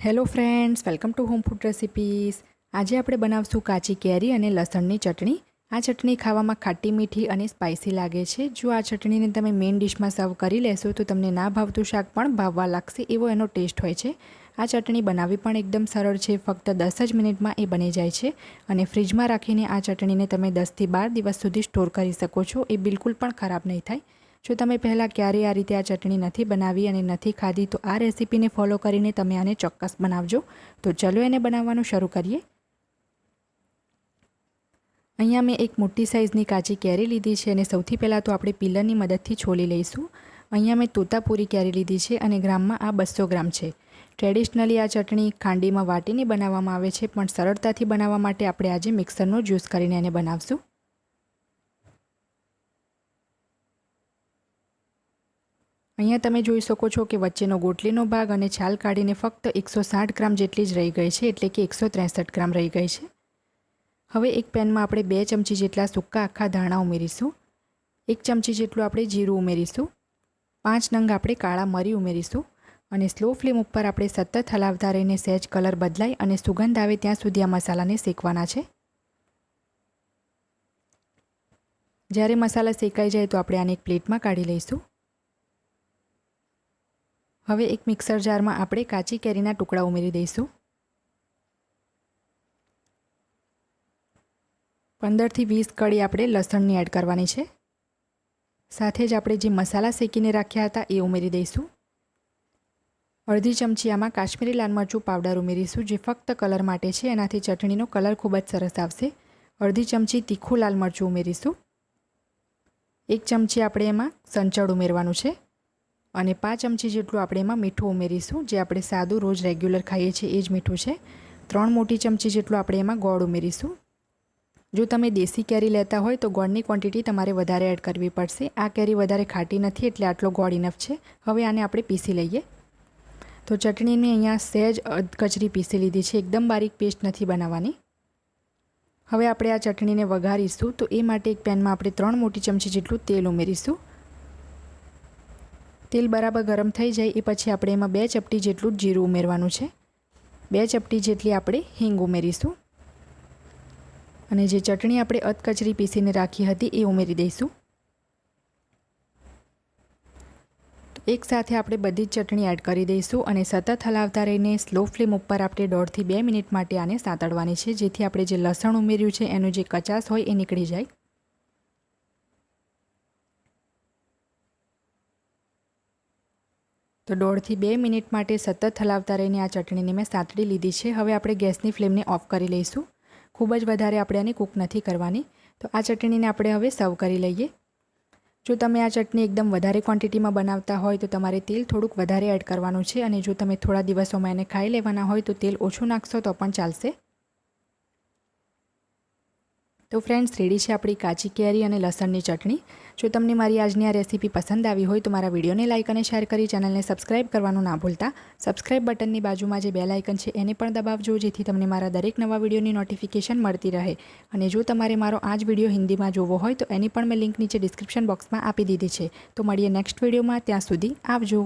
Hello friends, welcome to home food recipes. આજે આપણે બનાવશું કાચી કેરી અને લસણની ચટણી। આ ચટણી ખાવામાં ખાટી મીઠી અને સ્પાઇસી લાગે છે। જો આ ચટણીને તમે મેઇન ડિશમાં સર્વ કરી લેશો તો તમને ના ભાવતું શાક પણ ભાવવા લાગશે, એવો એનો ટેસ્ટ હોય છે। આ ચટણી બનાવવી પણ એકદમ સરળ છે, ફક્ત 10 જ મિનિટમાં એ બની જાય છે અને ફ્રીજમાં રાખીને આ ચટણીને તમે 10 થી 12 દિવસ સુધી સ્ટોર કરી શકો છો। એ બિલકુલ પણ ખરાબ નહીં થાય। જો તમે પહેલાં ક્યારેય આ રીતે આ ચટણી નથી બનાવી અને નથી ખાધી તો આ રેસીપીને ફોલો કરીને તમે આને ચોક્કસ બનાવજો। તો ચલો એને બનાવવાનું શરૂ કરીએ। અહીંયા મેં એક મોટી સાઇઝની કાચી કેરી લીધી છે અને સૌથી પહેલાં તો આપણે પીલરની મદદથી છોલી લઈશું। અહીંયા મેં તોતાપુરી કેરી લીધી છે અને ગ્રામમાં આ 200 ગ્રામ છે। ટ્રેડિશનલી આ ચટણી ખાંડીમાં વાટીને બનાવવામાં આવે છે, પણ સરળતાથી બનાવવા માટે આપણે આજે મિક્સરનો જ્યુસ કરીને એને બનાવશું। અહીંયા તમે જોઈ શકો છો કે વચ્ચેનો ગોટલીનો ભાગ અને છાલ કાઢીને ફક્ત 160 ગ્રામ જેટલી જ રહી ગઈ છે, એટલે કે 163 ગ્રામ રહી ગઈ છે। હવે એક પેનમાં આપણે 2 ચમચી જેટલા સૂકા આખા ધાણા ઉમેરીશું, 1 ચમચી જેટલું આપણે જીરું ઉમેરીશું, 5 નંગ આપણે કાળા મરી ઉમેરીશું અને સ્લો ફ્લેમ ઉપર આપણે સતત હલાવતા રહીને સહેજ કલર બદલાય અને સુગંધ આવે ત્યાં સુધી આ મસાલાને શેકવાના છે। જ્યારે મસાલા શેકાઈ જાય તો આપણે આને એક પ્લેટમાં કાઢી લઈશું। હવે એક મિક્સર જારમાં આપણે કાચી કેરીના ટુકડા ઉમેરી દઈશું। 15 થી 20 કળી આપણે લસણની એડ કરવાની છે। સાથે જ આપણે જે મસાલા શેકીને રાખ્યા હતા એ ઉમેરી દઈશું। અડધી ચમચી આમાં કાશ્મીરી લાલ મરચું પાવડર ઉમેરીશું, જે ફક્ત કલર માટે છે, એનાથી ચટણીનો કલર ખૂબ જ સરસ આવશે। અડધી ચમચી તીખું લાલ મરચું ઉમેરીશું। 1 ચમચી આપણે એમાં સંચળ ઉમેરવાનું છે અને 5 ચમચી જેટલું આપણે એમાં મીઠું ઉમેરીશું, જે આપણે સાદું રોજ રેગ્યુલર ખાઈએ છીએ એ જ મીઠું છે। 3 મોટી ચમચી જેટલું આપણે એમાં ગોળ ઉમેરીશું। જો તમે દેશી કેરી લેતા હોય તો ગોળની ક્વોન્ટિટી તમારે વધારે એડ કરવી પડશે। આ કેરી વધારે ખાટી નથી એટલે આટલો ગોળ ઇનફ છે। હવે આને આપણે પીસી લઈએ। તો ચટણીને અહીંયા સહેજ અધકચરી પીસી લીધી છે, એકદમ બારીક પેસ્ટ નથી બનાવવાની। હવે આપણે આ ચટણીને વઘારીશું, તો એ માટે એક પેનમાં આપણે 3 મોટી ચમચી જેટલું તેલ ઉમેરીશું। તેલ બરાબર ગરમ થઈ જાય એ પછી આપણે એમાં 2 ચપટી જેટલું જીરું ઉમેરવાનું છે, 2 ચપટી જેટલી આપણે હિંગ ઉમેરીશું અને જે ચટણી આપણે અધકચરી પીસીને રાખી હતી એ ઉમેરી દઈશું। તો એકસાથે આપણે બધી જ ચટણી એડ કરી દઈશું અને સતત હલાવતા રહીને સ્લો ફ્લેમ ઉપર આપણે 1.5 થી 2 મિનિટ માટે આને સાંતળવાની છે, જેથી આપણે જે લસણ ઉમેર્યું છે એનું જે કચાશ હોય એ નીકળી જાય। તો 1.5 થી 2 મિનિટ માટે સતત હલાવતા રહીને આ ચટણીને મેં સાંતળી લીધી છે। હવે આપણે ગેસની ફ્લેમને ઓફ કરી લઈશું। ખૂબ જ વધારે આપણે આને કૂક નથી કરવાની। તો આ ચટણીને આપણે હવે સર્વ કરી લઈએ। જો તમે આ ચટણી એકદમ વધારે ક્વોન્ટિટીમાં બનાવતા હોય તો તમારે તેલ થોડુંક વધારે એડ કરવાનું છે અને જો તમે થોડા દિવસોમાં એને ખાઈ લેવાના હોય તો તેલ ઓછું નાખશો તો પણ ચાલશે। તો ફ્રેન્ડ્સ, રેડી છે આપણી કાચી કેરી અને લસણની ચટણી। જો તમને મારી આજની આ રેસીપી પસંદ આવી હોય તો મારા વિડીયોને લાઇક અને શેર કરી ચેનલને સબસ્ક્રાઇબ કરવાનું ના ભૂલતા। સબસ્ક્રાઇબ બટનની બાજુમાં જે બેલ આઇકન છે એને પણ દબાવજો, જેથી તમને મારા દરેક નવા વિડીયોની નોટિફિકેશન મળતી રહે। અને જો તમારે મારો આ જ વિડીયો હિન્દીમાં જોવો હોય તો એની પણ મેં લિંક નીચે ડિસ્ક્રિપ્શન બોક્સમાં આપી દીધી છે। તો મળીએ નેક્સ્ટ વિડીયોમાં, ત્યાં સુધી આવજો।